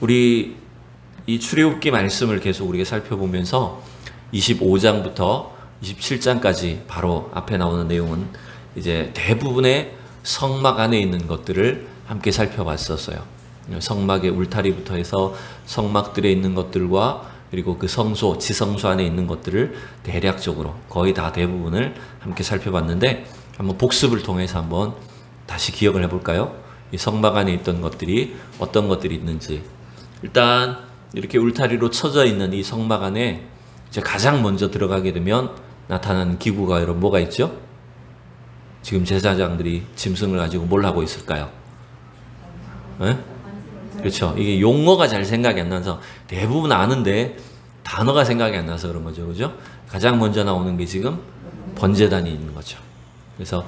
우리 이 출애굽기 말씀을 계속 우리가 살펴보면서 25장부터 27장까지 바로 앞에 나오는 내용은 이제 대부분의 성막 안에 있는 것들을 함께 살펴봤었어요. 성막의 울타리부터 해서 성막들에 있는 것들과 그리고 그 성소, 지성소 안에 있는 것들을 대략적으로 거의 다 대부분을 함께 살펴봤는데, 한번 복습을 통해서 한번 다시 기억을 해볼까요? 이 성막 안에 있던 것들이 어떤 것들이 있는지. 일단 이렇게 울타리로 쳐져 있는 이 성막 안에 이제 가장 먼저 들어가게 되면 나타나는 기구가 여러분 뭐가 있죠? 지금 제사장들이 짐승을 가지고 뭘 하고 있을까요? 네? 그렇죠. 이게 용어가 잘 생각이 안 나서 대부분 아는데 단어가 생각이 안 나서 그런 거죠. 그죠? 가장 먼저 나오는 게 지금 번제단이 있는 거죠. 그래서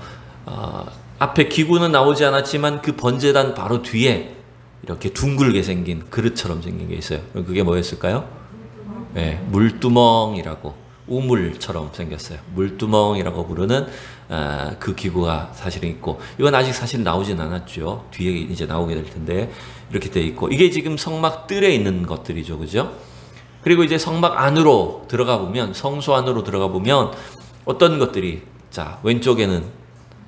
앞에 기구는 나오지 않았지만 그 번제단 바로 뒤에 이렇게 둥글게 생긴 그릇처럼 생긴 게 있어요. 그게 뭐였을까요? 네, 물두멍이라고, 우물처럼 생겼어요. 물두멍이라고 부르는 그 기구가 사실은 있고, 이건 아직 사실 나오진 않았죠. 뒤에 이제 나오게 될 텐데 이렇게 돼 있고, 이게 지금 성막 뜰에 있는 것들이죠. 그죠? 그리고 이제 성막 안으로 들어가 보면, 성소 안으로 들어가 보면 어떤 것들이, 자, 왼쪽에는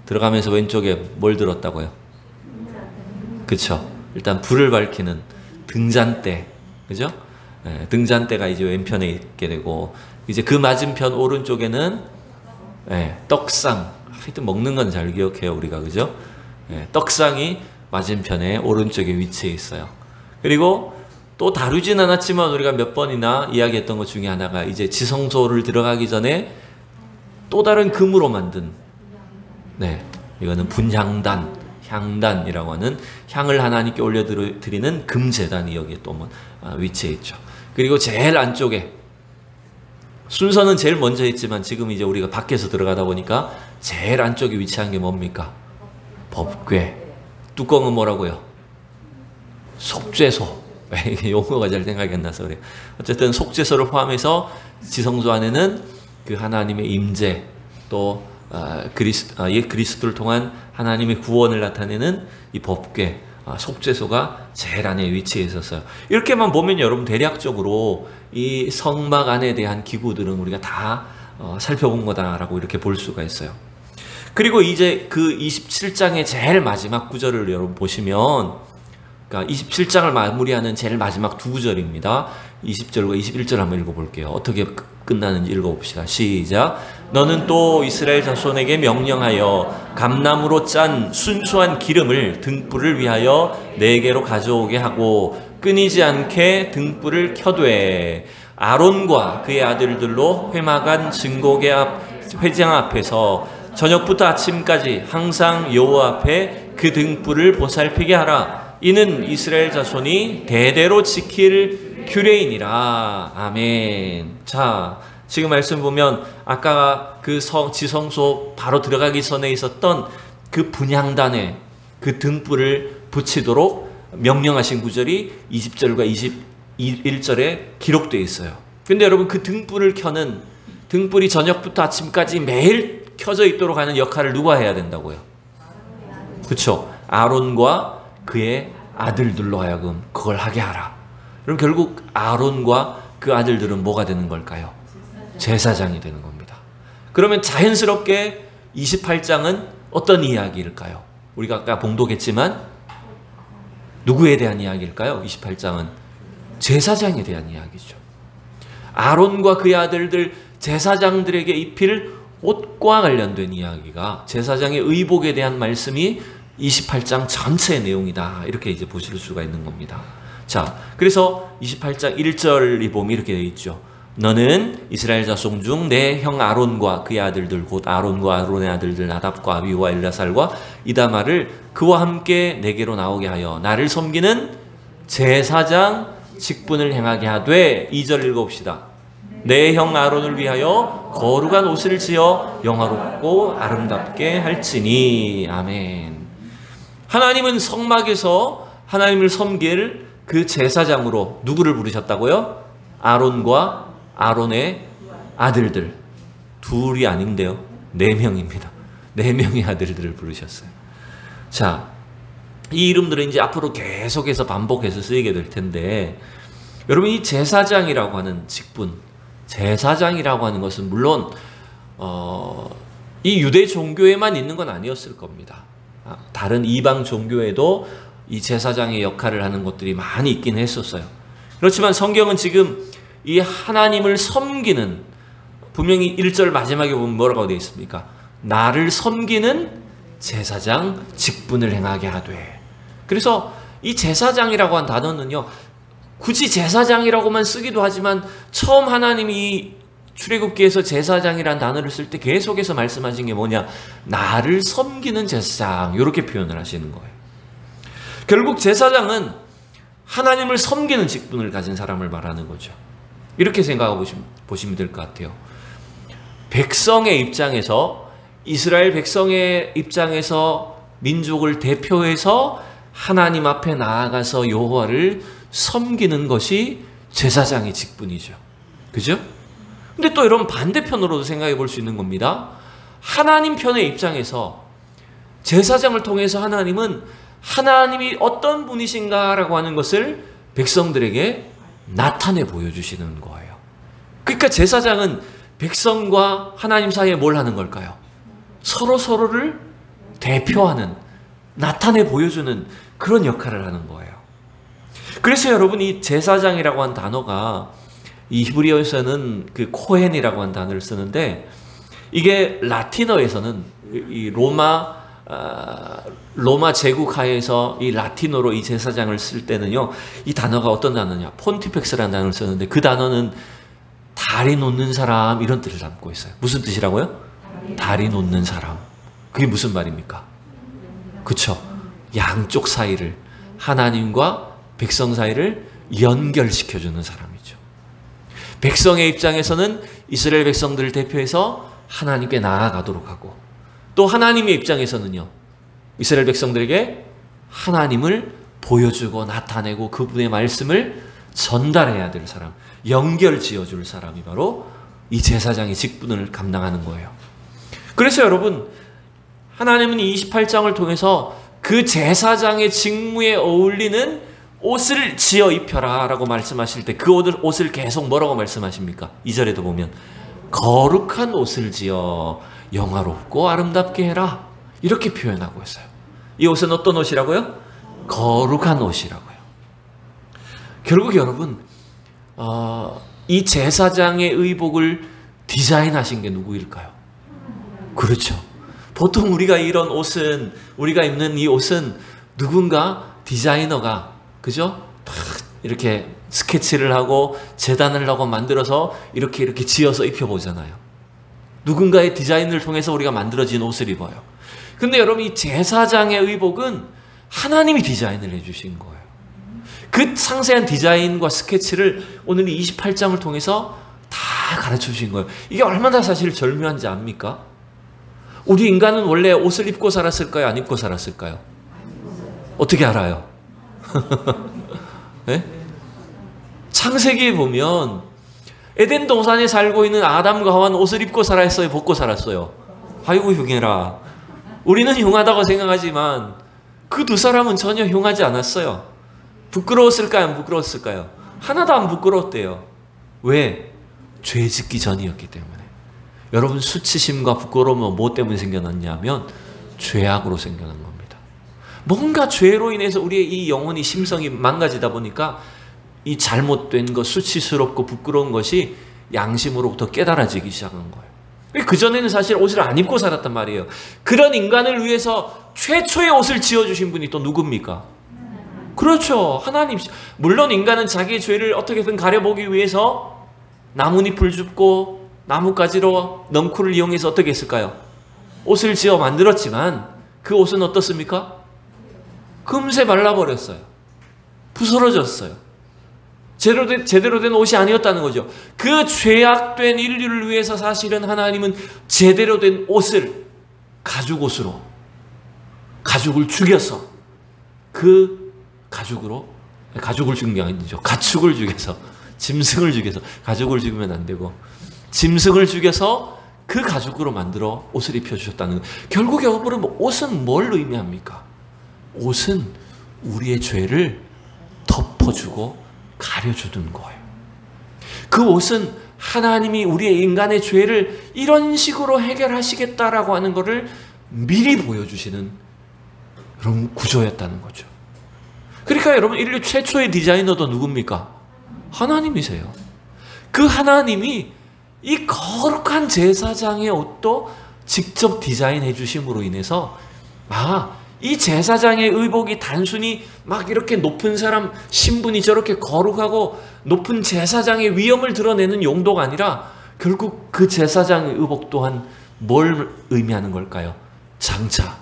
들어가면서 왼쪽에 뭘 들었다고요? 그쵸? 일단 불을 밝히는 등잔대, 그죠? 네, 등잔대가 이제 왼편에 있게 되고, 이제 그 맞은편 오른쪽에는 떡상, 하여튼 먹는 건 잘 기억해요 우리가, 그죠? 떡상이 맞은편에 오른쪽에 위치해 있어요. 그리고 또 다루진 않았지만 우리가 몇 번이나 이야기했던 것 중에 하나가, 이제 지성소를 들어가기 전에 또 다른 금으로 만든, 이거는 분향단, 향단이라고 하는 향을 하나님께 올려드리는 금제단이 여기에 또 위치해 있죠. 그리고 제일 안쪽에, 순서는 제일 먼저 했지만 지금 이제 우리가 밖에서 들어가다 보니까 제일 안쪽에 위치한 게 뭡니까? 법궤. 뚜껑은 뭐라고요? 속죄소. 이게 용어가 잘 생각이 안 나서 그래요. 어쨌든 속죄소를 포함해서 지성소 안에는 그 하나님의 임재, 또 그리스도를 통한 하나님의 구원을 나타내는 이 법궤, 속죄소가 제일 안에 위치해 있었어요. 이렇게만 보면 여러분 대략적으로 이 성막 안에 대한 기구들은 우리가 다 살펴본 거다라고 이렇게 볼 수가 있어요. 그리고 이제 그 27장의 제일 마지막 구절을 여러분 보시면, 그러니까 27장을 마무리하는 제일 마지막 두 구절입니다. 20절과 21절 한번 읽어볼게요. 어떻게 끝나는지 읽어봅시다. 시작. 너는 또 이스라엘 자손에게 명령하여 감나무로 짠 순수한 기름을 등불을 위하여 내게로 가져오게 하고 끊이지 않게 등불을 켜되 아론과 그의 아들들로 회막안 증거궤 앞 회장 앞에서 저녁부터 아침까지 항상 여호와 앞에 그 등불을 보살피게 하라. 이는 이스라엘 자손이 대대로 지킬 규례이니라. 아멘. 자, 지금 말씀 보면 아까 그 지성소 바로 들어가기 전에 있었던 그 분향단에 그 등불을 붙이도록 명령하신 구절이 20절과 21절에 기록되어 있어요. 근데 여러분, 그 등불을 켜는, 등불이 저녁부터 아침까지 매일 켜져 있도록 하는 역할을 누가 해야 된다고요? 그렇죠. 아론과 그의 아들들로 하여금 그걸 하게 하라. 그럼 결국 아론과 그 아들들은 뭐가 되는 걸까요? 제사장이 되는 겁니다. 그러면 자연스럽게 28장은 어떤 이야기일까요? 우리가 아까 봉독했지만 누구에 대한 이야기일까요? 28장은 제사장에 대한 이야기죠. 아론과 그의 아들들, 제사장들에게 입힐 옷과 관련된 이야기가, 제사장의 의복에 대한 말씀이 28장 전체의 내용이다. 이렇게 이제 보실 수가 있는 겁니다. 자, 그래서 28장 1절이 보면 이렇게 되어 있죠. 너는 이스라엘 자손 중 내 형 아론과 그의 아들들, 곧 아론과 아론의 아들들 나답과 아비후와 엘라살과 이다말을 그와 함께 내게로 나오게 하여 나를 섬기는 제사장 직분을 행하게 하되, 2절 읽어봅시다. 내 형 아론을 위하여 거룩한 옷을 지어 영화롭고 아름답게 할지니. 아멘. 하나님은 성막에서 하나님을 섬길 그 제사장으로 누구를 부르셨다고요? 아론과 아론의 아들들. 둘이 아닌데요, 4명입니다. 4명의 아들들을 부르셨어요. 자, 이 이름들은 이제 앞으로 계속해서 반복해서 쓰이게 될 텐데, 여러분 이 제사장이라고 하는 직분, 제사장이라고 하는 것은 물론 이 유대 종교에만 있는 건 아니었을 겁니다. 다른 이방 종교에도 이 제사장의 역할을 하는 것들이 많이 있긴 했었어요. 그렇지만 성경은 지금 이 하나님을 섬기는, 분명히 1절 마지막에 보면 뭐라고 되어 있습니까? 나를 섬기는 제사장 직분을 행하게 하되. 그래서 이 제사장이라고 한 단어는요, 굳이 제사장이라고만 쓰기도 하지만 처음 하나님이 출애굽기에서 제사장이라는 단어를 쓸 때 계속해서 말씀하신 게 뭐냐? 나를 섬기는 제사장, 이렇게 표현을 하시는 거예요. 결국 제사장은 하나님을 섬기는 직분을 가진 사람을 말하는 거죠. 이렇게 생각하고 보시면 될 것 같아요. 백성의 입장에서, 이스라엘 백성의 입장에서 민족을 대표해서 하나님 앞에 나아가서 여호와를 섬기는 것이 제사장의 직분이죠. 그죠? 근데 또 이런 반대편으로도 생각해 볼 수 있는 겁니다. 하나님 편의 입장에서 제사장을 통해서 하나님은 하나님이 어떤 분이신가라고 하는 것을 백성들에게 나타내 보여주시는 거예요. 그러니까 제사장은 백성과 하나님 사이에 뭘 하는 걸까요? 서로를 대표하는, 나타내 보여주는 그런 역할을 하는 거예요. 그래서 여러분 이 제사장이라고 한 단어가 이 히브리어에서는 그 코헨이라고 한 단어를 쓰는데, 이게 라틴어에서는 이 로마 제국 하에서 이 라틴어로 이 제사장을 쓸 때는요, 이 단어가 어떤 단어냐? 폰티펙스라는 단어를 쓰는데, 그 단어는 다리 놓는 사람, 이런 뜻을 담고 있어요. 무슨 뜻이라고요? 다리 놓는 사람. 그게 무슨 말입니까? 그쵸? 양쪽 사이를, 하나님과 백성 사이를 연결시켜주는 사람이죠. 백성의 입장에서는 이스라엘 백성들을 대표해서 하나님께 나아가도록 하고, 또 하나님의 입장에서는요, 이스라엘 백성들에게 하나님을 보여주고 나타내고 그분의 말씀을 전달해야 될 사람, 연결 지어줄 사람이 바로 이 제사장의 직분을 감당하는 거예요. 그래서 여러분, 하나님은 이 28장을 통해서 그 제사장의 직무에 어울리는 옷을 지어 입혀라 라고 말씀하실 때, 그 옷을 계속 뭐라고 말씀하십니까? 2절에도 보면 거룩한 옷을 지어 영화롭고 아름답게 해라, 이렇게 표현하고 있어요. 이 옷은 어떤 옷이라고요? 거룩한 옷이라고요. 결국 여러분, 이 제사장의 의복을 디자인하신 게 누구일까요? 그렇죠. 보통 우리가 이런 옷은, 우리가 입는 이 옷은 누군가 디자이너가, 그죠? 이렇게 스케치를 하고 재단을 하고 만들어서 이렇게 지어서 입혀보잖아요. 누군가의 디자인을 통해서 우리가 만들어진 옷을 입어요. 근데 여러분, 이 제사장의 의복은 하나님이 디자인을 해주신 거예요. 그 상세한 디자인과 스케치를 오늘 이 28장을 통해서 다 가르쳐 주신 거예요. 이게 얼마나 사실 절묘한지 압니까? 우리 인간은 원래 옷을 입고 살았을까요? 안 입고 살았을까요? 어떻게 알아요? 네? 창세기에 보면 에덴 동산에 살고 있는 아담과 하와는 옷을 입고 살았어요? 벗고 살았어요? 아이고 흉해라. 우리는 흉하다고 생각하지만 그 두 사람은 전혀 흉하지 않았어요. 부끄러웠을까요? 안 부끄러웠을까요? 하나도 안 부끄러웠대요. 왜? 죄 짓기 전이었기 때문에. 여러분, 수치심과 부끄러움은 뭐 때문에 생겨났냐면 죄악으로 생겨난 겁니다. 뭔가 죄로 인해서 우리의 이 영혼이, 심성이 망가지다 보니까 이 잘못된 것, 수치스럽고 부끄러운 것이 양심으로부터 깨달아지기 시작한 거예요. 그전에는 사실 옷을 안 입고 살았단 말이에요. 그런 인간을 위해서 최초의 옷을 지어주신 분이 또 누굽니까? 그렇죠. 하나님. 물론 인간은 자기의 죄를 어떻게든 가려보기 위해서 나뭇잎을 줍고 나뭇가지로 넝쿨을 이용해서 어떻게 했을까요? 옷을 지어 만들었지만 그 옷은 어떻습니까? 금세 말라버렸어요. 부스러졌어요. 제대로 된 옷이 아니었다는 거죠. 그 죄악된 인류를 위해서 사실은 하나님은 제대로 된 옷을, 가죽옷으로, 가죽을 죽여서, 그 가죽으로, 가죽을 죽인 게 아니죠. 가축을 죽여서, 짐승을 죽여서, 가죽을 죽이면 안 되고 짐승을 죽여서 그 가죽으로 만들어 옷을 입혀주셨다는 거예요. 결국 여러분, 옷은 뭘 의미합니까? 옷은 우리의 죄를 덮어주고 가려주는 거예요. 그 옷은 하나님이 우리의 인간의 죄를 이런 식으로 해결하시겠다라고 하는 것을 미리 보여주시는 그런 구조였다는 거죠. 그러니까 여러분, 인류 최초의 디자이너도 누굽니까? 하나님이세요. 그 하나님이 이 거룩한 제사장의 옷도 직접 디자인해 주심으로 인해서 이 제사장의 의복이 단순히 막 이렇게 높은 사람 신분이 저렇게 거룩하고 높은 제사장의 위엄을 드러내는 용도가 아니라 결국 그 제사장의 의복 또한 뭘 의미하는 걸까요? 장차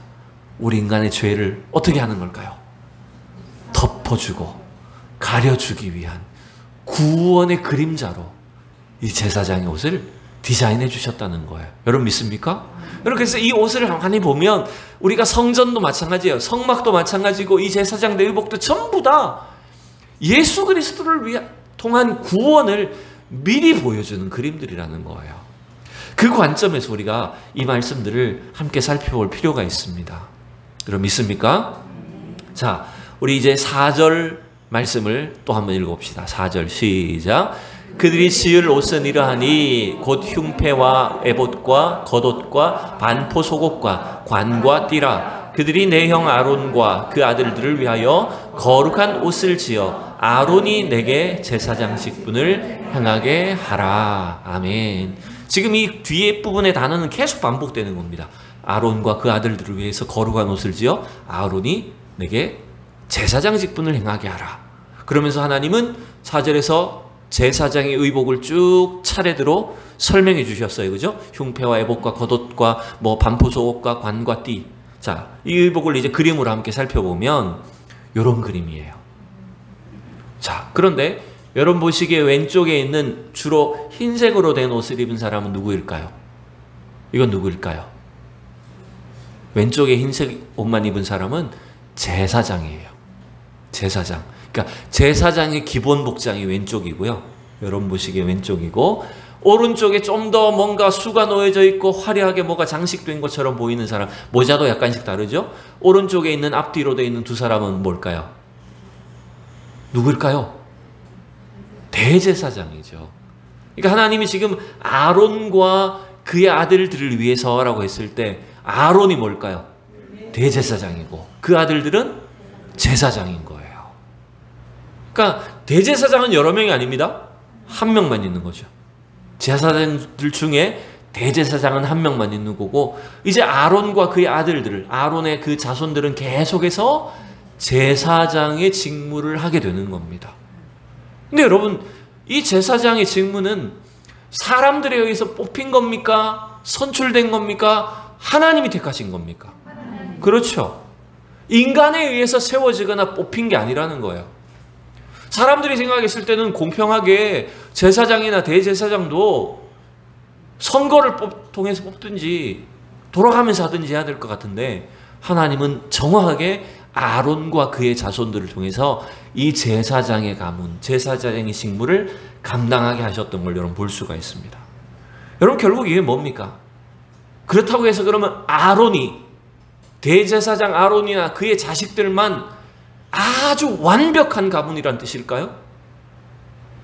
우리 인간의 죄를 어떻게 하는 걸까요? 덮어주고 가려주기 위한 구원의 그림자로 이 제사장의 옷을 디자인해 주셨다는 거예요. 여러분 믿습니까? 여러분, 그래서 이 옷을 많이 보면 우리가 성전도 마찬가지예요. 성막도 마찬가지고 이 제사장의 의복도 전부 다 예수 그리스도를 통한 구원을 미리 보여주는 그림들이라는 거예요. 그 관점에서 우리가 이 말씀들을 함께 살펴볼 필요가 있습니다. 여러분 믿습니까? 자, 우리 이제 4절 말씀을 또 한번 읽어봅시다. 4절 시작. 그들이 지을 옷은 이러하니 곧 흉패와 에봇과 겉옷과 반포 속옷과 관과 띠라. 그들이 내 형 아론과 그 아들들을 위하여 거룩한 옷을 지어 아론이 내게 제사장 직분을 행하게 하라. 아멘. 지금 이 뒤에 부분의 단어는 계속 반복되는 겁니다. 아론과 그 아들들을 위해서 거룩한 옷을 지어 아론이 내게 제사장 직분을 행하게 하라. 그러면서 하나님은 4절에서 제사장의 의복을 쭉 차례대로 설명해 주셨어요. 그죠? 흉패와 에봇과 겉옷과 반포 속옷과 관과 띠. 자, 이 의복을 이제 그림으로 함께 살펴보면 이런 그림이에요. 자, 그런데 여러분 보시기에 왼쪽에 있는 주로 흰색으로 된 옷을 입은 사람은 누구일까요? 이건 누구일까요? 왼쪽에 흰색 옷만 입은 사람은 제사장이에요. 제사장. 그러니까 제사장의 기본 복장이 왼쪽이고요. 여러분 보시기에 왼쪽이고, 오른쪽에 좀 더 뭔가 수가 놓여져 있고 화려하게 뭐가 장식된 것처럼 보이는 사람, 모자도 약간씩 다르죠? 오른쪽에 있는 앞뒤로 되어 있는 두 사람은 뭘까요? 누구일까요? 대제사장이죠. 그러니까 하나님이 지금 아론과 그의 아들들을 위해서라고 했을 때 아론이 뭘까요? 대제사장이고 그 아들들은 제사장인 거예요. 그러니까 대제사장은 여러 명이 아닙니다. 한 명만 있는 거죠. 제사장들 중에 대제사장은 한 명만 있는 거고, 이제 아론과 그의 아들들, 아론의 그 자손들은 계속해서 제사장의 직무를 하게 되는 겁니다. 근데 여러분, 이 제사장의 직무는 사람들에 의해서 뽑힌 겁니까? 선출된 겁니까? 하나님이 택하신 겁니까? 그렇죠. 인간에 의해서 세워지거나 뽑힌 게 아니라는 거예요. 사람들이 생각했을 때는 공평하게 제사장이나 대제사장도 선거를 통해서 뽑든지 돌아가면서 하든지 해야 될 것 같은데, 하나님은 정확하게 아론과 그의 자손들을 통해서 이 제사장의 가문, 제사장의 직무를 감당하게 하셨던 걸 여러분 볼 수가 있습니다. 여러분 결국 이게 뭡니까? 그렇다고 해서 그러면 아론이, 대제사장 아론이나 그의 자식들만 아주 완벽한 가문이란 뜻일까요?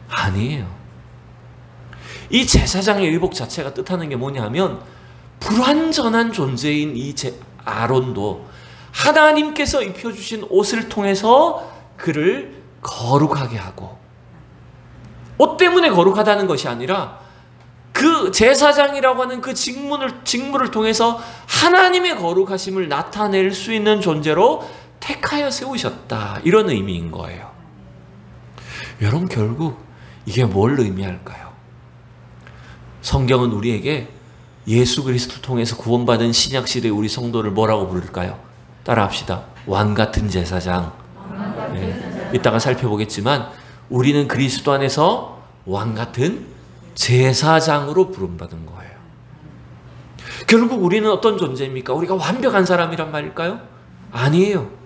아니에요. 이 제사장의 의복 자체가 뜻하는 게 뭐냐면, 불완전한 존재인 이 아론도 하나님께서 입혀주신 옷을 통해서 그를 거룩하게 하고, 옷 때문에 거룩하다는 것이 아니라 그 제사장이라고 하는 그 직무를 통해서 하나님의 거룩하심을 나타낼 수 있는 존재로 택하여 세우셨다, 이런 의미인 거예요. 여러분 결국 이게 뭘 의미할까요? 성경은 우리에게 예수 그리스도 통해서 구원받은 신약시대 우리 성도를 뭐라고 부를까요? 따라합시다. 왕같은 제사장. 네. 이따가 살펴보겠지만 우리는 그리스도 안에서 왕같은 제사장으로 부름받은 거예요. 결국 우리는 어떤 존재입니까? 우리가 완벽한 사람이란 말일까요? 아니에요.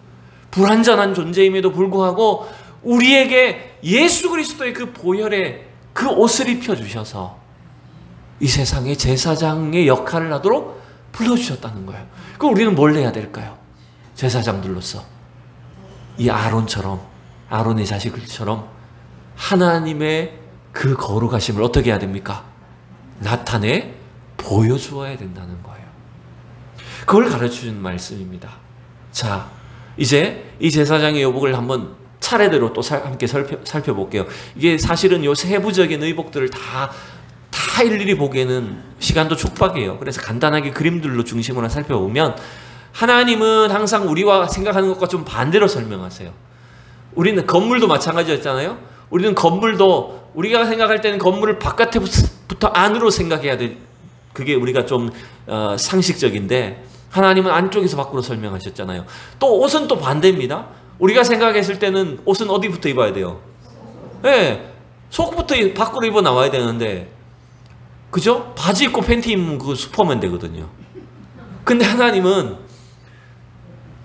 불완전한 존재임에도 불구하고 우리에게 예수 그리스도의 그 보혈의 그 옷을 입혀주셔서 이 세상의 제사장의 역할을 하도록 불러주셨다는 거예요. 그럼 우리는 뭘 해야 될까요? 제사장들로서 이 아론처럼, 아론의 자식들처럼 하나님의 그 거룩하심을 어떻게 해야 됩니까? 나타내 보여주어야 된다는 거예요. 그걸 가르쳐주는 말씀입니다. 자, 이제 이 제사장의 의복을 한번 차례대로 또 함께 살펴볼게요. 이게 사실은 요 세부적인 의복들을 다 일일이 보기에는 시간도 촉박해요. 그래서 간단하게 그림들로 중심으로 살펴보면 하나님은 항상 우리와 생각하는 것과 좀 반대로 설명하세요. 우리는 건물도 마찬가지였잖아요. 우리는 건물도 우리가 생각할 때는 건물을 바깥부터 안으로 생각해야 돼. 그게 우리가 좀 상식적인데 하나님은 안쪽에서 밖으로 설명하셨잖아요. 또 옷은 또 반대입니다. 우리가 생각했을 때는 옷은 어디부터 입어야 돼요? 네, 속부터 밖으로 입어 나와야 되는데, 그죠? 바지 입고 팬티 입으면 그거 슈퍼맨 되거든요. 근데 하나님은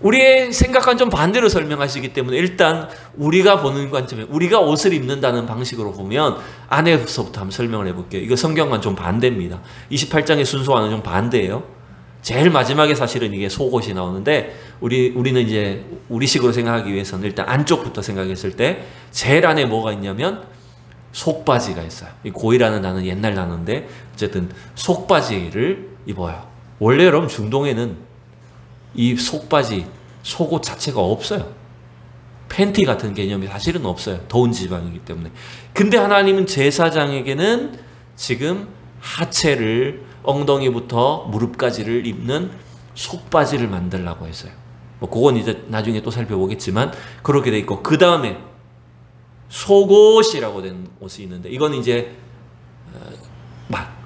우리의 생각과는 좀 반대로 설명하시기 때문에 일단 우리가 보는 관점에 우리가 옷을 입는다는 방식으로 보면 안에서부터 한번 설명을 해볼게요. 이거 성경과는 좀 반대입니다. 28장의 순서와는 좀 반대예요. 제일 마지막에 사실은 이게 속옷이 나오는데 우리는 이제 우리식으로 생각하기 위해서는 일단 안쪽부터 생각했을 때 제일 안에 뭐가 있냐면 속바지가 있어요. 이 고이라는 단어는 옛날 단어인데 어쨌든 속바지를 입어요. 원래 여러분 중동에는 이 속바지, 속옷 자체가 없어요. 팬티 같은 개념이 사실은 없어요. 더운 지방이기 때문에. 근데 하나님은 제사장에게는 지금 하체를 엉덩이부터 무릎까지를 입는 속바지를 만들라고 했어요. 뭐 그건 이제 나중에 또 살펴보겠지만 그렇게 돼 있고, 그 다음에 속옷이라고 된 옷이 있는데 이건 이제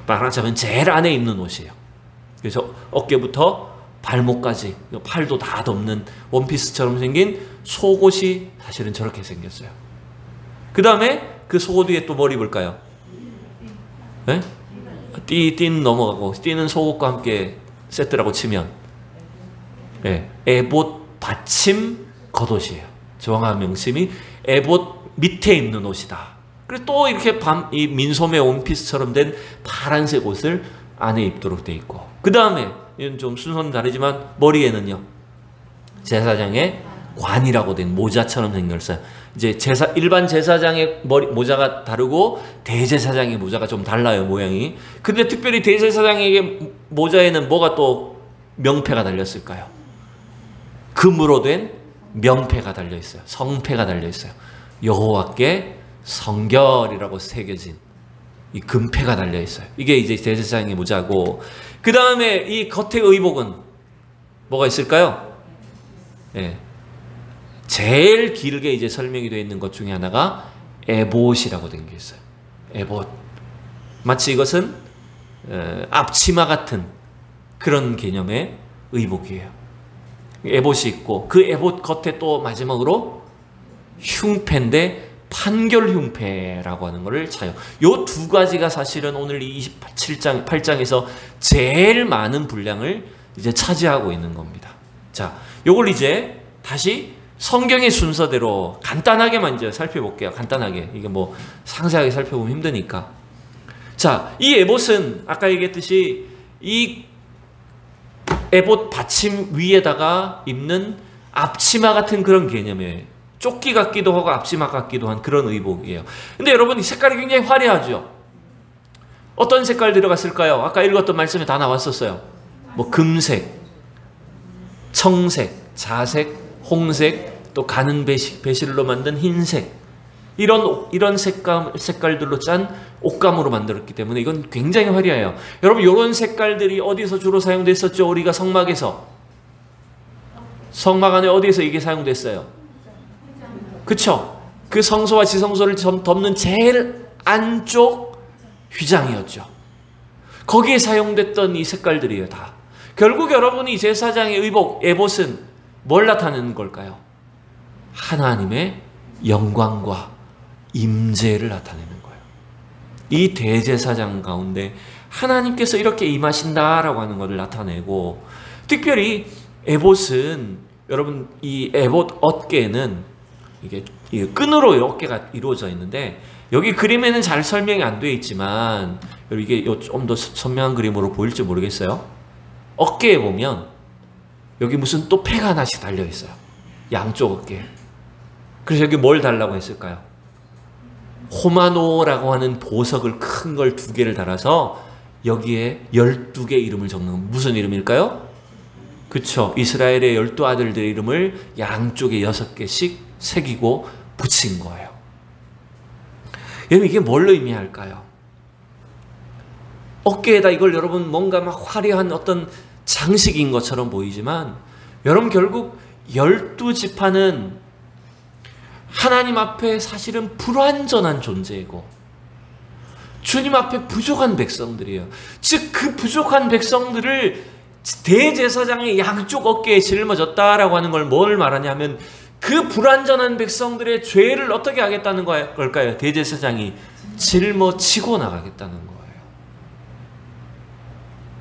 말하자면 제일 안에 입는 옷이에요. 그래서 어깨부터 발목까지 팔도 다 덮는 원피스처럼 생긴 속옷이 사실은 저렇게 생겼어요. 그 다음에 그 속옷 위에 또 뭘 입을까요? 네? 띠는 넘어가고 띠는 속옷과 함께 세트라고 치면 네, 에봇 받침 겉옷이에요. 정확한 명심이 에봇 밑에 입는 옷이다. 그리고 또 이렇게 이 민소매 원피스처럼 된 파란색 옷을 안에 입도록 돼 있고, 그 다음에 이건 좀 순서는 다르지만 머리에는요 제사장의 관이라고 된 모자처럼 생겼어요. 이제 일반 제사장의 모자가 다르고 대제사장의 모자가 좀 달라요, 모양이. 근데 특별히 대제사장에게 모자에는 뭐가 또 명패가 달렸을까요? 금으로 된 명패가 달려 있어요. 성패가 달려 있어요. 여호와께 성결이라고 새겨진 이 금패가 달려 있어요. 이게 이제 대제사장의 모자고, 그 다음에 이 겉의 의복은 뭐가 있을까요? 예. 제일 길게 이제 설명이 되어 있는 것 중에 하나가 에봇이라고 된 게 있어요. 에봇. 마치 이것은 앞치마 같은 그런 개념의 의복이에요. 에봇이 있고, 그 에봇 겉에 또 마지막으로 흉패인데 판결 흉패라고 하는 것을 차요. 요 두 가지가 사실은 오늘 이 8장에서 제일 많은 분량을 이제 차지하고 있는 겁니다. 자, 요걸 이제 다시 성경의 순서대로 간단하게만 이제 살펴볼게요. 간단하게. 이게 뭐 상세하게 살펴보면 힘드니까. 자, 이 에봇은 아까 얘기했듯이 이 에봇 받침 위에다가 입는 앞치마 같은 그런 개념이에요. 조끼 같기도 하고 앞치마 같기도 한 그런 의복이에요. 근데 여러분, 이 색깔이 굉장히 화려하죠? 어떤 색깔 들어갔을까요? 아까 읽었던 말씀에 다 나왔었어요. 뭐 금색, 청색, 자색, 홍색, 또 가는 배실로 만든 흰색, 이런 색깔들로 짠 옷감으로 만들었기 때문에 이건 굉장히 화려해요. 여러분, 이런 색깔들이 어디서 주로 사용됐었죠? 우리가 성막에서. 성막 안에 어디에서 이게 사용됐어요? 그쵸? 그 성소와 지성소를 덮는 제일 안쪽 휘장이었죠. 거기에 사용됐던 이 색깔들이에요, 다. 결국 여러분이 제사장의 의복, 에봇은 뭘 나타내는 걸까요? 하나님의 영광과 임재를 나타내는 거예요. 이 대제사장 가운데 하나님께서 이렇게 임하신다라고 하는 것을 나타내고, 특별히 에봇은 여러분, 이 에봇 어깨는 이게 끈으로 어깨가 이루어져 있는데, 여기 그림에는 잘 설명이 안 되어 있지만 이게 좀 더 선명한 그림으로 보일지 모르겠어요. 어깨에 보면 여기 무슨 또 패가 하나씩 달려 있어요. 양쪽 어깨. 그래서 여기 뭘 달라고 했을까요? 호마노라고 하는 보석을 큰 걸 2개를 달아서 여기에 12개 이름을 적는, 무슨 이름일까요? 그쵸, 이스라엘의 12아들들의 이름을 양쪽에 6개씩 새기고 붙인 거예요. 여러분, 이게 뭘 의미할까요? 어깨에다 이걸 여러분 뭔가 막 화려한 어떤 장식인 것처럼 보이지만, 여러분 결국 12지파는 하나님 앞에 사실은 불완전한 존재이고 주님 앞에 부족한 백성들이에요. 즉 그 부족한 백성들을 대제사장의 양쪽 어깨에 짊어졌다라고 하는 걸 뭘 말하냐면, 그 불완전한 백성들의 죄를 어떻게 하겠다는 걸까요? 대제사장이 짊어지고 나가겠다는 거예요.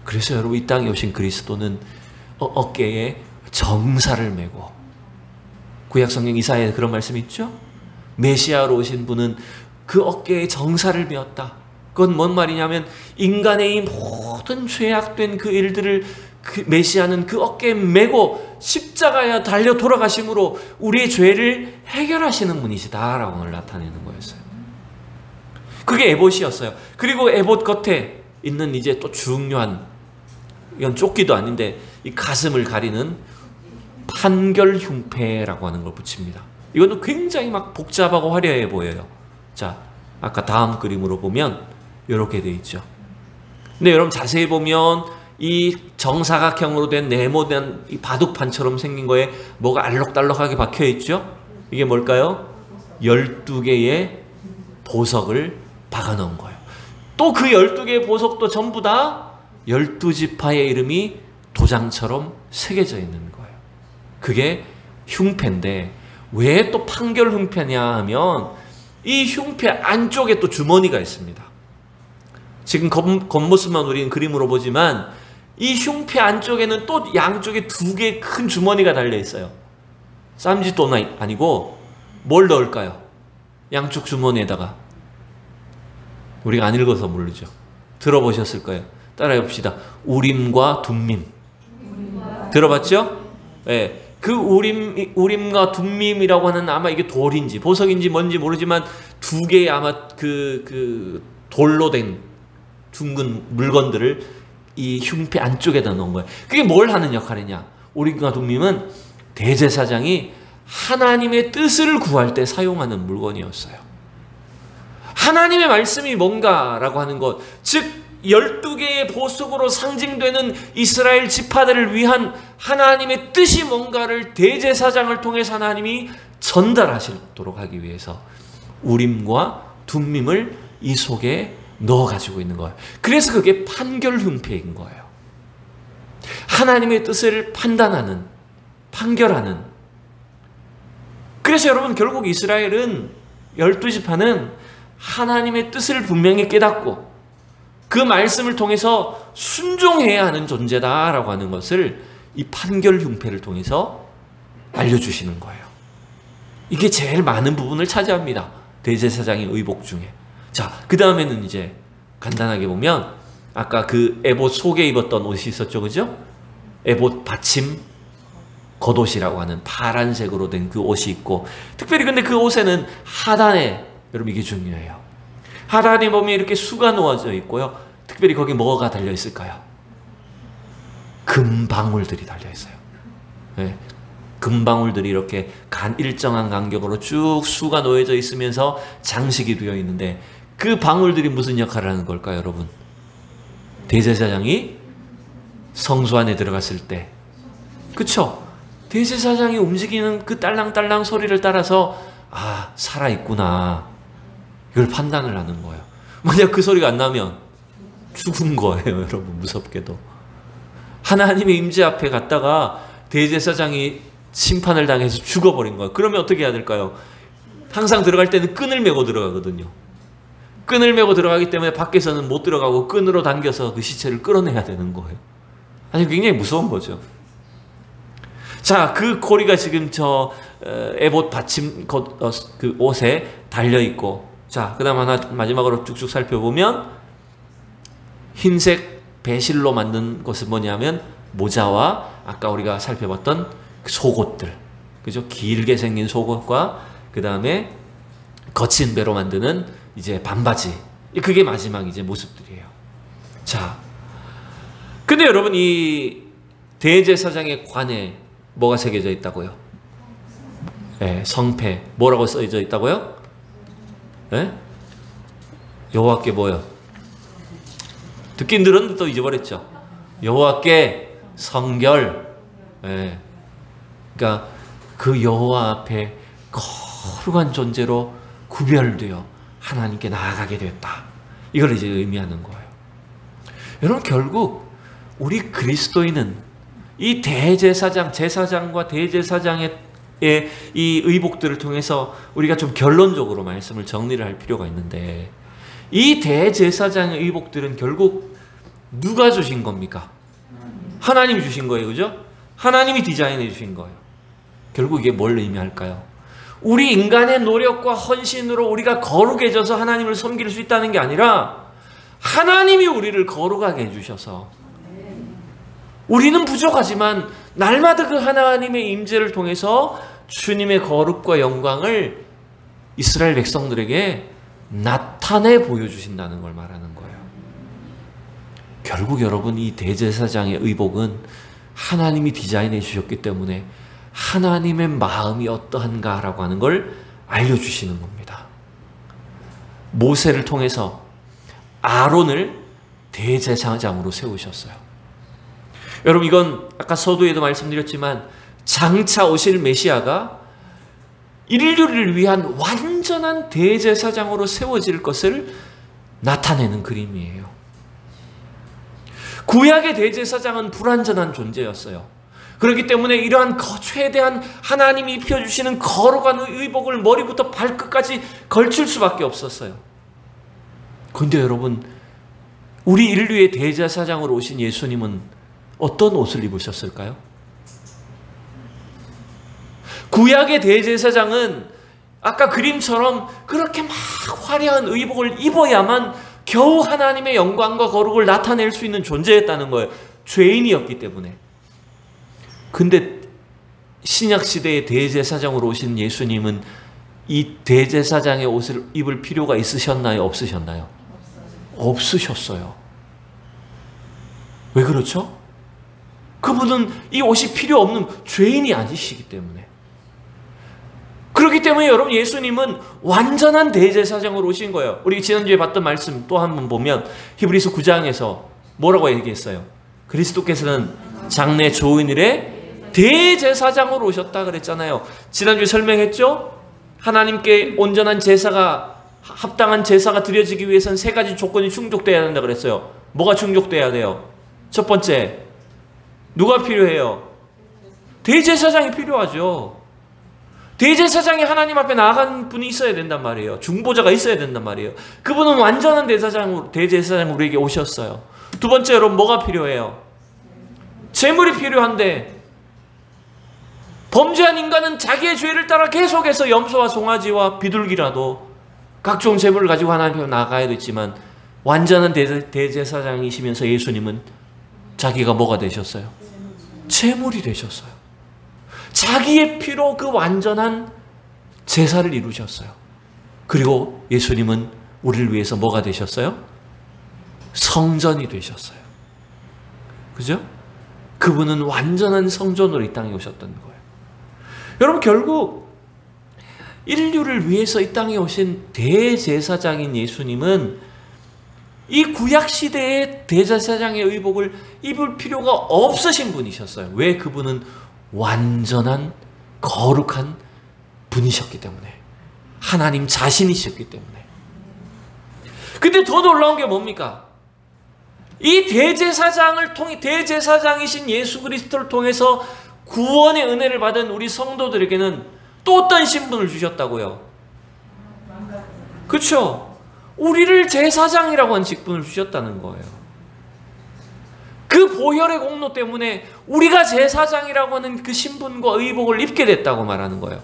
그래서 여러분, 이 땅에 오신 그리스도는 어깨에 정사를 메고, 구약성경 이사야에 그런 말씀이 있죠? 메시아로 오신 분은 그 어깨에 정사를 메었다. 그건 뭔 말이냐면, 인간의 이 모든 죄악된 그 일들을 그 메시아는 그 어깨에 메고 십자가에 달려 돌아가심으로 우리의 죄를 해결하시는 분이시다라고 오늘 나타내는 거였어요. 그게 에봇이었어요. 그리고 에봇 겉에 있는 이제 또 중요한, 이건 조끼도 아닌데 이 가슴을 가리는 판결흉패라고 하는 걸 붙입니다. 이거는 굉장히 막 복잡하고 화려해 보여요. 자, 아까 다음 그림으로 보면 이렇게 돼 있죠. 근데 여러분 자세히 보면 이 정사각형으로 된 네모난 이 바둑판처럼 생긴 거에 뭐가 알록달록하게 박혀 있죠? 이게 뭘까요? 12개의 보석을 박아 넣은 거예요. 또 그 12개의 보석도 전부 다 12지파의 이름이 도장처럼 새겨져 있는 거예요. 그게 흉패인데, 왜 또 판결 흉패냐 하면, 이 흉패 안쪽에 또 주머니가 있습니다. 지금 겉모습만 우리는 그림으로 보지만 이 흉패 안쪽에는 또 양쪽에 2개의 큰 주머니가 달려 있어요. 쌈짓돈 아니고 뭘 넣을까요? 양쪽 주머니에다가. 우리가 안 읽어서 모르죠. 들어보셨을 거예요. 따라해 봅시다. 우림과 둠밈. 들어봤죠? 네. 그 우림과 둠밈이라고 하는, 아마 이게 돌인지 보석인지 뭔지 모르지만 2개의 아마 그 돌로 된 둥근 물건들을 이 흉패 안쪽에다 넣은 거예요. 그게 뭘 하는 역할이냐? 우림과 둠밈은 대제사장이 하나님의 뜻을 구할 때 사용하는 물건이었어요. 하나님의 말씀이 뭔가라고 하는 것, 즉 12개의 보석으로 상징되는 이스라엘 지파들을 위한 하나님의 뜻이 뭔가를 대제사장을 통해서 하나님이 전달하시도록 하기 위해서 우림과 둠밈을 이 속에 넣어가지고 있는 거예요. 그래서 그게 판결흉패인 거예요. 하나님의 뜻을 판단하는, 판결하는. 그래서 여러분 결국 이스라엘은 12지파는 하나님의 뜻을 분명히 깨닫고 그 말씀을 통해서 순종해야 하는 존재다라고 하는 것을 이 판결 흉패를 통해서 알려주시는 거예요. 이게 제일 많은 부분을 차지합니다. 대제사장의 의복 중에. 자, 그 다음에는 이제 간단하게 보면 아까 그 에봇 속에 입었던 옷이 있었죠, 그죠? 에봇 받침 겉옷이라고 하는 파란색으로 된 그 옷이 있고, 특별히 근데 그 옷에는 하단에, 여러분 이게 중요해요. 하단에 보면 이렇게 수가 놓아져 있고요. 특별히 거기 뭐가 달려 있을까요? 금방울들이 달려 있어요. 네. 금방울들이 이렇게 일정한 간격으로 쭉 수가 놓여져 있으면서 장식이 되어 있는데, 그 방울들이 무슨 역할을 하는 걸까요, 여러분? 대제사장이 성소 안에 들어갔을 때, 그쵸? 대제사장이 움직이는 그 딸랑딸랑 소리를 따라서 아, 살아있구나, 이걸 판단을 하는 거예요. 만약 그 소리가 안 나면 죽은 거예요, 여러분. 무섭게도 하나님의 임재 앞에 갔다가 대제사장이 심판을 당해서 죽어버린 거예요. 그러면 어떻게 해야 될까요? 항상 들어갈 때는 끈을 메고 들어가거든요. 끈을 메고 들어가기 때문에 밖에서는 못 들어가고 끈으로 당겨서 그 시체를 끌어내야 되는 거예요. 아니, 굉장히 무서운 거죠. 자, 그 고리가 지금 저 에봇 받침 그 옷에 달려 있고, 자, 그 다음 하나 마지막으로 쭉쭉 살펴보면 흰색 배실로 만든 것은 뭐냐면 모자와 아까 우리가 살펴봤던 속옷들, 그죠? 길게 생긴 속옷과 그 다음에 거친 배로 만드는 이제 반바지. 그게 마지막 이제 모습들이에요. 자, 근데 여러분 이 대제사장의 관에 뭐가 새겨져 있다고요? 네, 성패. 뭐라고 써져 있다고요? 네? 여호와께 뭐요? 듣긴 들었는데 또 잊어버렸죠. 여호와께 성결. 네. 그러니까 그 여호와 앞에 거룩한 존재로 구별되어 하나님께 나아가게 되었다. 이걸 이제 의미하는 거예요. 여러분 결국 우리 그리스도인은 이 대제사장, 제사장과 대제사장의 이 의복들을 통해서 우리가 좀 결론적으로 말씀을 정리를 할 필요가 있는데, 이 대제사장의 의복들은 결국 누가 주신 겁니까? 하나님이 주신 거예요. 그죠? 하나님이 디자인해 주신 거예요. 결국 이게 뭘 의미할까요? 우리 인간의 노력과 헌신으로 우리가 거룩해져서 하나님을 섬길 수 있다는 게 아니라 하나님이 우리를 거룩하게 해주셔서, 우리는 부족하지만 날마다 그 하나님의 임재를 통해서 주님의 거룩과 영광을 이스라엘 백성들에게 나타내 보여주신다는 걸 말하는 거예요. 결국 여러분 이 대제사장의 의복은 하나님이 디자인해 주셨기 때문에 하나님의 마음이 어떠한가라고 하는 걸 알려주시는 겁니다. 모세를 통해서 아론을 대제사장으로 세우셨어요. 여러분 이건 아까 서두에도 말씀드렸지만 장차 오실 메시아가 인류를 위한 완전한 대제사장으로 세워질 것을 나타내는 그림이에요. 구약의 대제사장은 불완전한 존재였어요. 그렇기 때문에 이러한 최대한 하나님이 입혀주시는 거룩한 의복을 머리부터 발끝까지 걸칠 수밖에 없었어요. 그런데 여러분 우리 인류의 대제사장으로 오신 예수님은 어떤 옷을 입으셨을까요? 구약의 대제사장은 아까 그림처럼 그렇게 막 화려한 의복을 입어야만 겨우 하나님의 영광과 거룩을 나타낼 수 있는 존재였다는 거예요. 죄인이었기 때문에. 근데 신약시대의 대제사장으로 오신 예수님은 이 대제사장의 옷을 입을 필요가 있으셨나요? 없으셨나요? 없으셨어요. 왜 그렇죠? 그분은 이 옷이 필요 없는 죄인이 아니시기 때문에. 그렇기 때문에 여러분 예수님은 완전한 대제사장으로 오신 거예요. 우리 지난주에 봤던 말씀 또 한 번 보면 히브리서 9장에서 뭐라고 얘기했어요? 그리스도께서는 장래 좋은 일에 대제사장으로 오셨다 그랬잖아요. 지난주에 설명했죠? 하나님께 온전한 제사가, 합당한 제사가 드려지기 위해서는 세 가지 조건이 충족돼야 한다 그랬어요. 뭐가 충족돼야 돼요? 첫 번째, 누가 필요해요? 대제사장이 필요하죠. 대제사장이 하나님 앞에 나아간 분이 있어야 된단 말이에요. 중보자가 있어야 된단 말이에요. 그분은 완전한 대제사장으로 우리에게 오셨어요. 두 번째, 여러분 뭐가 필요해요? 제물이 필요한데 범죄한 인간은 자기의 죄를 따라 계속해서 염소와 송아지와 비둘기라도 각종 제물을 가지고 하나님 앞에 나가야 됐지만, 완전한 대제사장이시면서 예수님은 자기가 뭐가 되셨어요? 제물이 되셨어요. 자기의 피로 그 완전한 제사를 이루셨어요. 그리고 예수님은 우리를 위해서 뭐가 되셨어요? 성전이 되셨어요. 그죠? 그분은 완전한 성전으로 이 땅에 오셨던 거예요. 여러분 결국 인류를 위해서 이 땅에 오신 대제사장인 예수님은 이 구약시대의 대제사장의 의복을 입을 필요가 없으신 분이셨어요. 왜? 그분은 완전한 거룩한 분이셨기 때문에, 하나님 자신이셨기 때문에. 근데 더 놀라운 게 뭡니까? 이 대제사장을 통해, 대제사장이신 예수 그리스도를 통해서 구원의 은혜를 받은 우리 성도들에게는 또 어떤 신분을 주셨다고요? 그렇죠? 우리를 제사장이라고 하는 직분을 주셨다는 거예요. 그 보혈의 공로 때문에 우리가 제사장이라고 하는 그 신분과 의복을 입게 됐다고 말하는 거예요.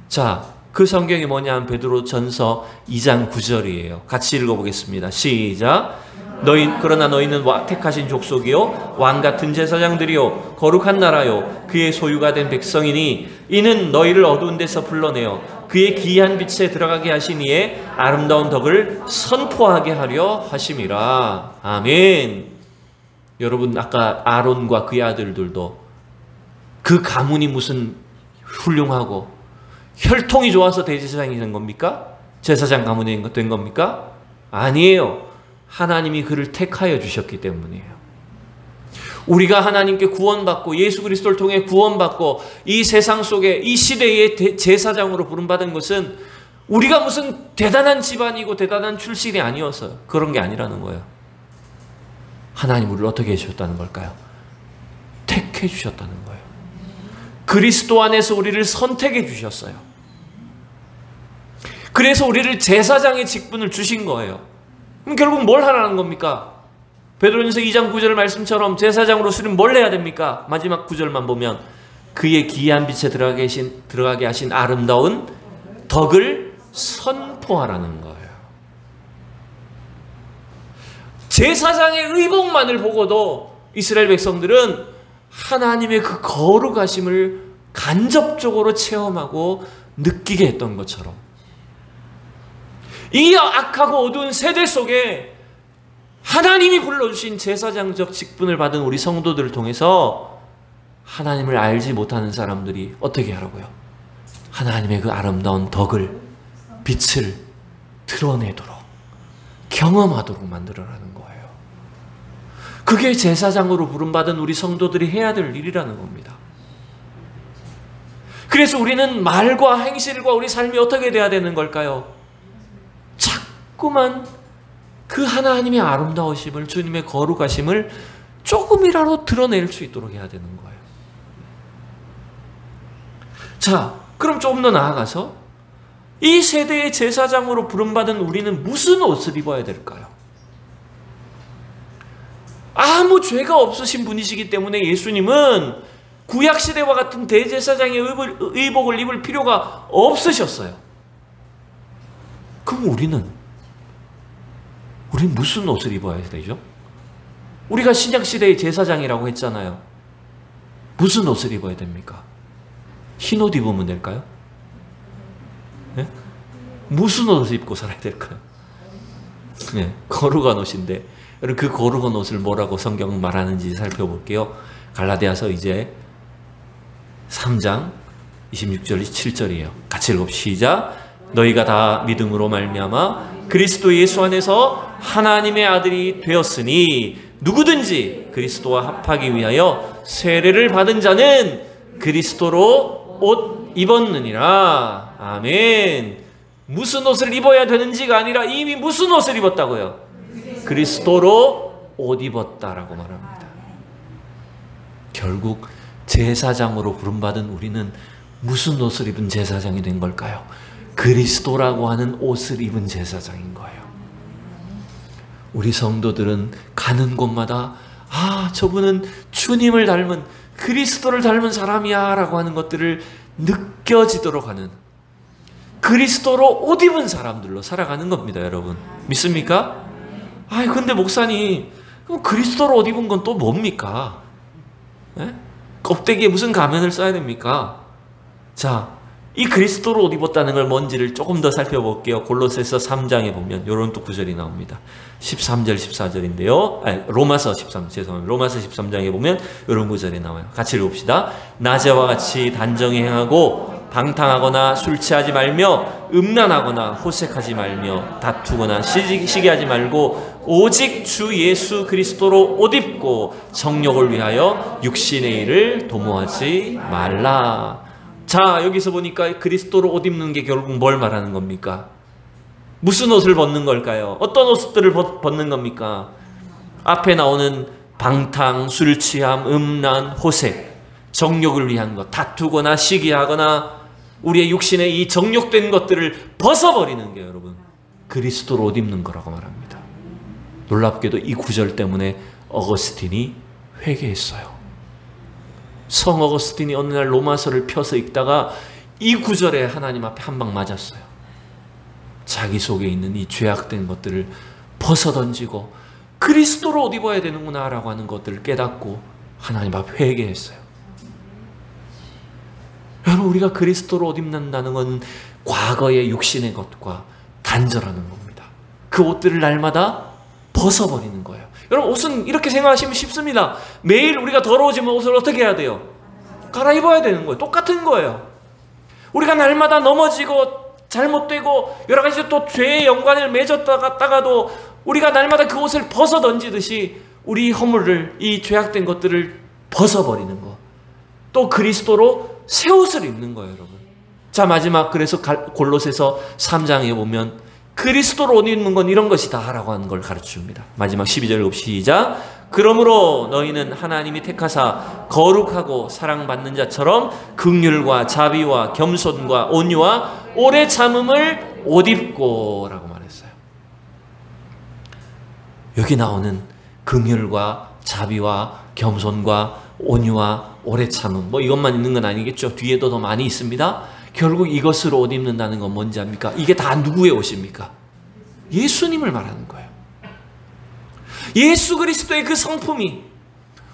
자, 그 성경이 뭐냐 하면 베드로 전서 2장 9절이에요. 같이 읽어보겠습니다. 시작. 그러나 너희는 택하신 족속이요 왕 같은 제사장들이요 거룩한 나라요 그의 소유가 된 백성이니 이는 너희를 어두운 데서 불러내어 그의 기이한 빛에 들어가게 하신 이의 아름다운 덕을 선포하게 하려 하심이라. 아멘. 여러분, 아까 아론과 그의 아들들도 그 가문이 무슨 훌륭하고 혈통이 좋아서 대제사장이 된 겁니까? 제사장 가문이 된 겁니까? 아니에요. 하나님이 그를 택하여 주셨기 때문이에요. 우리가 하나님께 구원받고 예수 그리스도를 통해 구원받고 이 세상 속에 이 시대의 제사장으로 부름받은 것은 우리가 무슨 대단한 집안이고 대단한 출신이 아니어서 그런 게 아니라는 거예요. 하나님 우리를 어떻게 해주셨다는 걸까요? 택해 주셨다는 거예요. 그리스도 안에서 우리를 선택해 주셨어요. 그래서 우리를 제사장의 직분을 주신 거예요. 그럼 결국 뭘 하라는 겁니까? 베드로전서 2장 9절 말씀처럼 제사장으로 쓰면 뭘 해야 됩니까? 마지막 9절만 보면 그의 기이한 빛에 들어가게 하신 아름다운 덕을 선포하라는 거예요. 제사장의 의복만을 보고도 이스라엘 백성들은 하나님의 그 거룩하심을 간접적으로 체험하고 느끼게 했던 것처럼 이 악하고 어두운 세대 속에 하나님이 불러주신 제사장적 직분을 받은 우리 성도들을 통해서 하나님을 알지 못하는 사람들이 어떻게 하라고요? 하나님의 그 아름다운 덕을, 빛을 드러내도록, 경험하도록 만들어라는 거예요. 그게 제사장으로 부름받은 우리 성도들이 해야 될 일이라는 겁니다. 그래서 우리는 말과 행실과 우리 삶이 어떻게 돼야 되는 걸까요? 자꾸만 그 하나님의 아름다우심을, 주님의 거룩하심을 조금이라도 드러낼 수 있도록 해야 되는 거예요. 자, 그럼 조금 더 나아가서 이 세대의 제사장으로 부름받은 우리는 무슨 옷을 입어야 될까요? 아무 죄가 없으신 분이시기 때문에 예수님은 구약시대와 같은 대제사장의 의복을 입을 필요가 없으셨어요. 그럼 우리는 무슨 옷을 입어야 되죠? 우리가 신약시대의 제사장이라고 했잖아요. 무슨 옷을 입어야 됩니까? 흰 옷 입으면 될까요? 네? 무슨 옷을 입고 살아야 될까요? 네, 거룩한 옷인데 그 거룩한 옷을 뭐라고 성경은 말하는지 살펴볼게요. 갈라디아서 이제 3장 26절 7절이에요. 같이 읽읍시다. 너희가 다 믿음으로 말미암아 그리스도 예수 안에서 하나님의 아들이 되었으니 누구든지 그리스도와 합하기 위하여 세례를 받은 자는 그리스도로 옷 입었느니라. 아멘. 무슨 옷을 입어야 되는지가 아니라 이미 무슨 옷을 입었다고요? 그리스도로 옷 입었다라고 말합니다. 결국 제사장으로 부름받은 우리는 무슨 옷을 입은 제사장이 된 걸까요? 그리스도라고 하는 옷을 입은 제사장인 거예요. 우리 성도들은 가는 곳마다 저분은 주님을 닮은 그리스도를 닮은 사람이야 라고 하는 것들을 느껴지도록 하는 그리스도로 옷 입은 사람들로 살아가는 겁니다. 여러분 믿습니까? 근데 목사님 그럼 그리스도로 옷 입은 건 또 뭡니까? 네? 껍데기에 무슨 가면을 써야 됩니까? 자, 이 그리스도로 옷 입었다는 걸 뭔지를 조금 더 살펴볼게요. 골로새서 3장에 보면 이런 또 구절이 나옵니다. 13절 14절인데요. 로마서 13장에 보면 이런 구절이 나와요. 같이 읽읍시다. 낮에와 같이 단정히 행하고 방탕하거나 술 취하지 말며 음란하거나 호색하지 말며 다투거나 시기하지 말고 오직 주 예수 그리스도로 옷 입고 정욕을 위하여 육신의 일을 도모하지 말라. 자, 여기서 보니까 그리스도로 옷 입는 게 결국 뭘 말하는 겁니까? 무슨 옷을 벗는 걸까요? 어떤 옷들을 벗는 겁니까? 앞에 나오는 방탕, 술 취함, 음란, 호색, 정욕을 위한 것, 다투거나 시기하거나 우리의 육신의 이 정욕된 것들을 벗어버리는 게 여러분 그리스도로 옷 입는 거라고 말합니다. 놀랍게도 이 구절 때문에 어거스틴이 회개했어요. 성 어거스틴이 어느 날 로마서를 펴서 읽다가 이 구절에 하나님 앞에 한 방 맞았어요. 자기 속에 있는 이 죄악된 것들을 벗어던지고 그리스도로 옷 입어야 되는구나 라고 하는 것들을 깨닫고 하나님 앞에 회개했어요. 여러분, 우리가 그리스도로 옷 입는다는 건 과거의 육신의 것과 단절하는 겁니다. 그 옷들을 날마다 벗어버리는 거예요. 여러분, 옷은 이렇게 생각하시면 쉽습니다. 매일 우리가 더러워지면 옷을 어떻게 해야 돼요? 갈아입어야 되는 거예요. 똑같은 거예요. 우리가 날마다 넘어지고 잘못되고 여러 가지 또 죄의 연관을 맺었다가도 우리가 날마다 그 옷을 벗어 던지듯이 우리 허물을, 이 죄악된 것들을 벗어버리는 거. 또 그리스도로 새 옷을 입는 거예요, 여러분. 자, 마지막, 그래서 골로새서 3장에 보면 그리스도로 옷 입는 건 이런 것이다 라고 하는 걸 가르쳐줍니다. 마지막 12절 시작. 그러므로 너희는 하나님이 택하사 거룩하고 사랑받는 자처럼 긍휼과 자비와 겸손과 온유와 오래 참음을 옷 입고 라고 말했어요. 여기 나오는 긍휼과 자비와 겸손과 온유와 오래 참음, 뭐 이것만 있는 건 아니겠죠. 뒤에도 더 많이 있습니다. 결국 이것으로 옷 입는다는 건 뭔지 압니까? 이게 다 누구의 옷입니까? 예수님을 말하는 거예요. 예수 그리스도의 그 성품이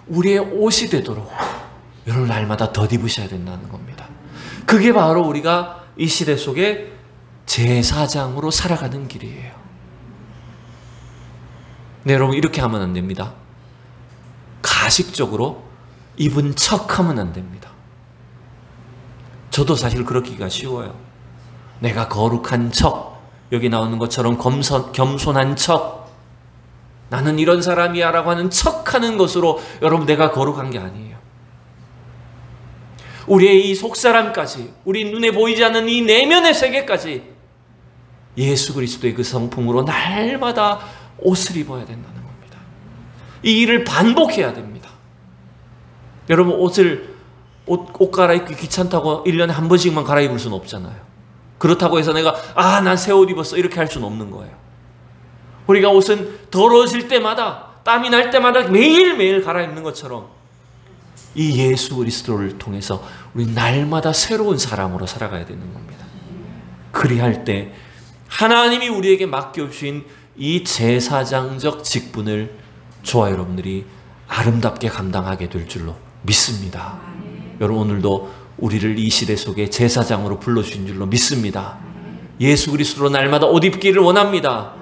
우리의 옷이 되도록 여러분 날마다 덧입으셔야 된다는 겁니다. 그게 바로 우리가 이 시대 속에 제사장으로 살아가는 길이에요. 네, 여러분, 이렇게 하면 안 됩니다. 가식적으로 입은 척하면 안 됩니다. 저도 사실 그렇기가 쉬워요. 내가 거룩한 척, 여기 나오는 것처럼 겸손한 척, 나는 이런 사람이야 라고 하는 척하는 것으로 여러분 내가 거룩한 게 아니에요. 우리의 이 속사람까지, 우리 눈에 보이지 않는 이 내면의 세계까지 예수 그리스도의 그 성품으로 날마다 옷을 입어야 된다는 겁니다. 이 일을 반복해야 됩니다. 여러분, 옷 갈아입기 귀찮다고 1년에 한 번씩만 갈아입을 수는 없잖아요. 그렇다고 해서 내가 난 새 옷 입었어 이렇게 할 수는 없는 거예요. 우리가 옷은 더러워질 때마다, 땀이 날 때마다 매일매일 갈아입는 것처럼 이 예수 그리스도를 통해서 우리 날마다 새로운 사람으로 살아가야 되는 겁니다. 그리할 때 하나님이 우리에게 맡겨주신 이 제사장적 직분을 저와 여러분들이 아름답게 감당하게 될 줄로 믿습니다. 여러분, 오늘도 우리를 이 시대 속에 제사장으로 불러주신 줄로 믿습니다. 예수 그리스도로 날마다 옷 입기를 원합니다.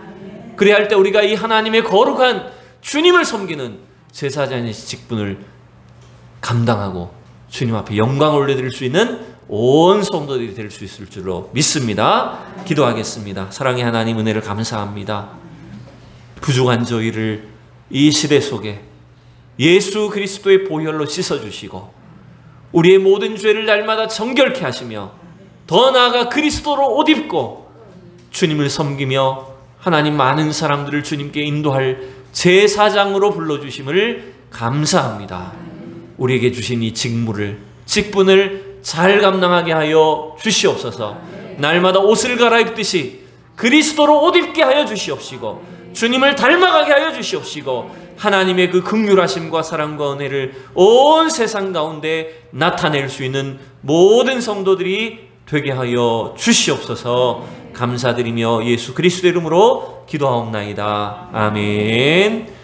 그래야 할 때 우리가 이 하나님의 거룩한 주님을 섬기는 제사장의 직분을 감당하고 주님 앞에 영광을 올려드릴 수 있는 온 성도들이 될 수 있을 줄로 믿습니다. 기도하겠습니다. 사랑의 하나님, 은혜를 감사합니다. 부족한 저희를 이 시대 속에 예수 그리스도의 보혈로 씻어주시고 우리의 모든 죄를 날마다 정결케 하시며 더 나아가 그리스도로 옷 입고 주님을 섬기며 하나님 많은 사람들을 주님께 인도할 제사장으로 불러주심을 감사합니다. 우리에게 주신 이 직분을 잘 감당하게 하여 주시옵소서. 날마다 옷을 갈아입듯이 그리스도로 옷 입게 하여 주시옵시고 주님을 닮아가게 하여 주시옵시고 하나님의 그 긍휼하심과 사랑과 은혜를 온 세상 가운데 나타낼 수 있는 모든 성도들이 되게 하여 주시옵소서. 감사드리며 예수 그리스도의 이름으로 기도하옵나이다. 아멘.